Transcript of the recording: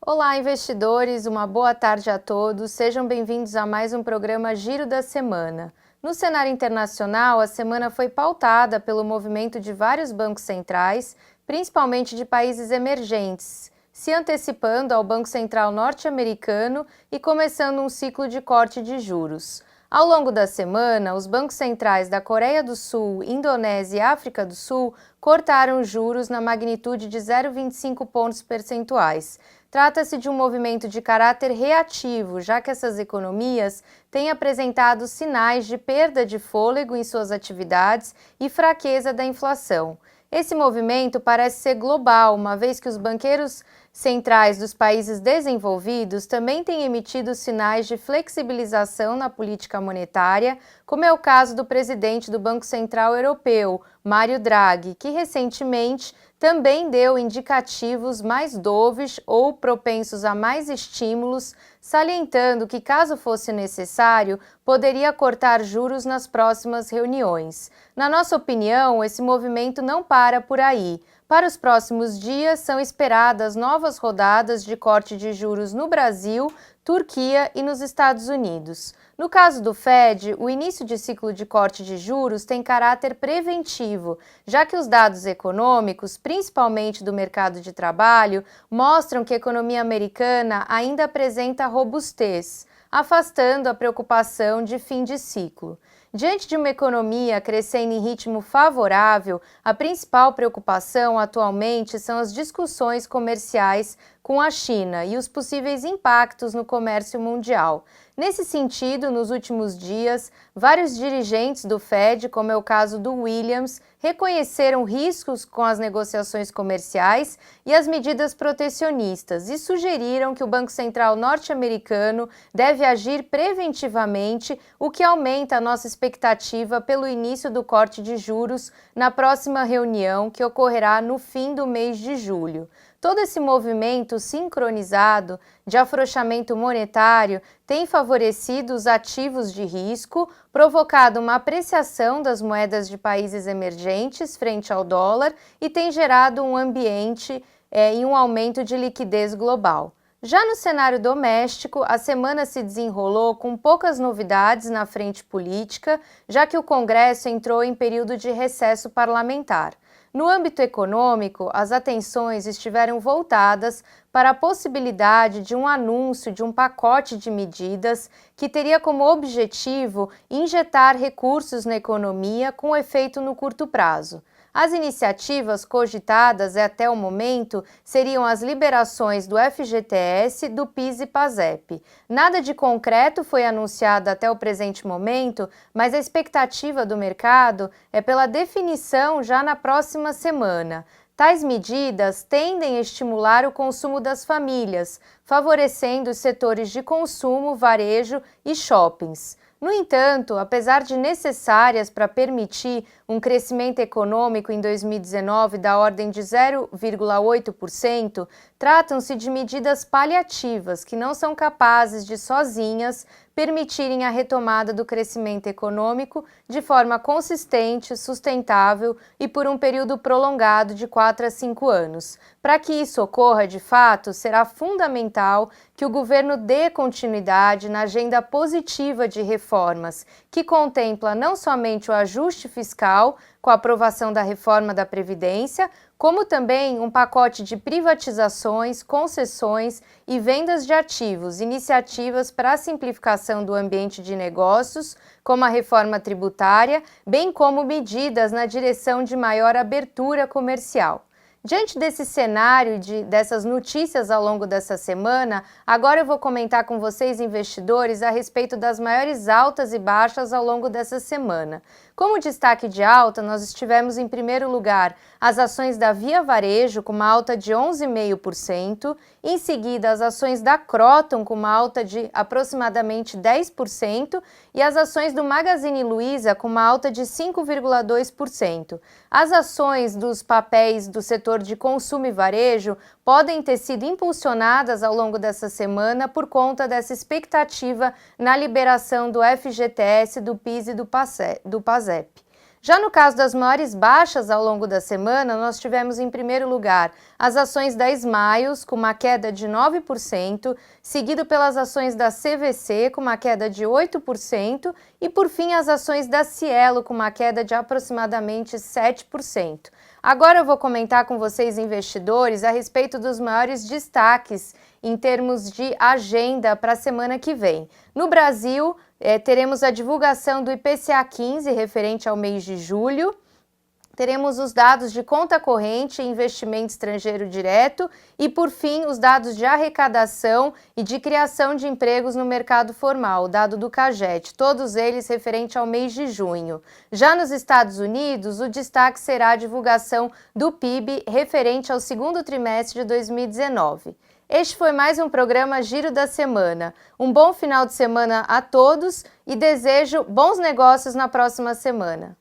Olá, investidores, uma boa tarde a todos. Sejam bem-vindos a mais um programa Giro da Semana. No cenário internacional, a semana foi pautada pelo movimento de vários bancos centrais, principalmente de países emergentes, se antecipando ao Banco Central norte-americano e começando um ciclo de corte de juros. Ao longo da semana, os bancos centrais da Coreia do Sul, Indonésia e África do Sul cortaram juros na magnitude de 0,25 pontos percentuais. Trata-se de um movimento de caráter reativo, já que essas economias têm apresentado sinais de perda de fôlego em suas atividades e fraqueza da inflação. Esse movimento parece ser global, uma vez que os banqueiros centrais dos países desenvolvidos também têm emitido sinais de flexibilização na política monetária, como é o caso do presidente do Banco Central Europeu, Mário Draghi, que recentemente também deu indicativos mais dovish ou propensos a mais estímulos, salientando que, caso fosse necessário, poderia cortar juros nas próximas reuniões. Na nossa opinião, esse movimento não para por aí. Para os próximos dias, são esperadas novas rodadas de corte de juros no Brasil, Turquia e nos Estados Unidos. No caso do Fed, o início de ciclo de corte de juros tem caráter preventivo, já que os dados econômicos, principalmente do mercado de trabalho, mostram que a economia americana ainda apresenta robustez, afastando a preocupação de fim de ciclo. Diante de uma economia crescendo em ritmo favorável, a principal preocupação atualmente são as discussões comerciais com a China e os possíveis impactos no comércio mundial. Nesse sentido, nos últimos dias, vários dirigentes do Fed, como é o caso do Williams, reconheceram riscos com as negociações comerciais e as medidas protecionistas e sugeriram que o Banco Central norte-americano deve agir preventivamente, o que aumenta a nossa expectativa pelo início do corte de juros na próxima reunião, que ocorrerá no fim do mês de julho. Todo esse movimento sincronizado de afrouxamento monetário tem favorecido os ativos de risco, provocado uma apreciação das moedas de países emergentes frente ao dólar e tem gerado um ambiente e um aumento de liquidez global. Já no cenário doméstico, a semana se desenrolou com poucas novidades na frente política, já que o Congresso entrou em período de recesso parlamentar. No âmbito econômico, as atenções estiveram voltadas para a possibilidade de um anúncio de um pacote de medidas que teria como objetivo injetar recursos na economia com efeito no curto prazo. As iniciativas cogitadas até o momento seriam as liberações do FGTS, do PIS e PASEP. Nada de concreto foi anunciado até o presente momento, mas a expectativa do mercado é pela definição já na próxima semana. Tais medidas tendem a estimular o consumo das famílias, favorecendo os setores de consumo, varejo e shoppings. No entanto, apesar de necessárias para permitir um crescimento econômico em 2019 da ordem de 0,8%, tratam-se de medidas paliativas que não são capazes de, sozinhas, permitirem a retomada do crescimento econômico de forma consistente, sustentável e por um período prolongado de 4 a 5 anos. Para que isso ocorra de fato, será fundamental que o governo dê continuidade na agenda positiva de reformas, que contempla não somente o ajuste fiscal, com a aprovação da reforma da Previdência, como também um pacote de privatizações, concessões e vendas de ativos, iniciativas para a simplificação do ambiente de negócios, como a reforma tributária, bem como medidas na direção de maior abertura comercial. Diante desse cenário e dessas notícias ao longo dessa semana, agora eu vou comentar com vocês, investidores, a respeito das maiores altas e baixas ao longo dessa semana. Como destaque de alta, nós estivemos em primeiro lugar as ações da Via Varejo com uma alta de 11,5%, em seguida as ações da Kroton com uma alta de aproximadamente 10% e as ações do Magazine Luiza com uma alta de 5,2%. As ações dos papéis do setor de consumo e varejo podem ter sido impulsionadas ao longo dessa semana por conta dessa expectativa na liberação do FGTS, do PIS e do PASEP. Já no caso das maiores baixas ao longo da semana, nós tivemos em primeiro lugar as ações da Smiles, com uma queda de 9%, seguido pelas ações da CVC, com uma queda de 8%, e por fim as ações da Cielo, com uma queda de aproximadamente 7%. Agora eu vou comentar com vocês, investidores, a respeito dos maiores destaques em termos de agenda para a semana que vem. No Brasil, teremos a divulgação do IPCA 15, referente ao mês de julho. Teremos os dados de conta corrente e investimento estrangeiro direto e, por fim, os dados de arrecadação e de criação de empregos no mercado formal, o dado do CAGED, todos eles referente ao mês de junho. Já nos Estados Unidos, o destaque será a divulgação do PIB referente ao segundo trimestre de 2019. Este foi mais um programa Giro da Semana. Um bom final de semana a todos e desejo bons negócios na próxima semana.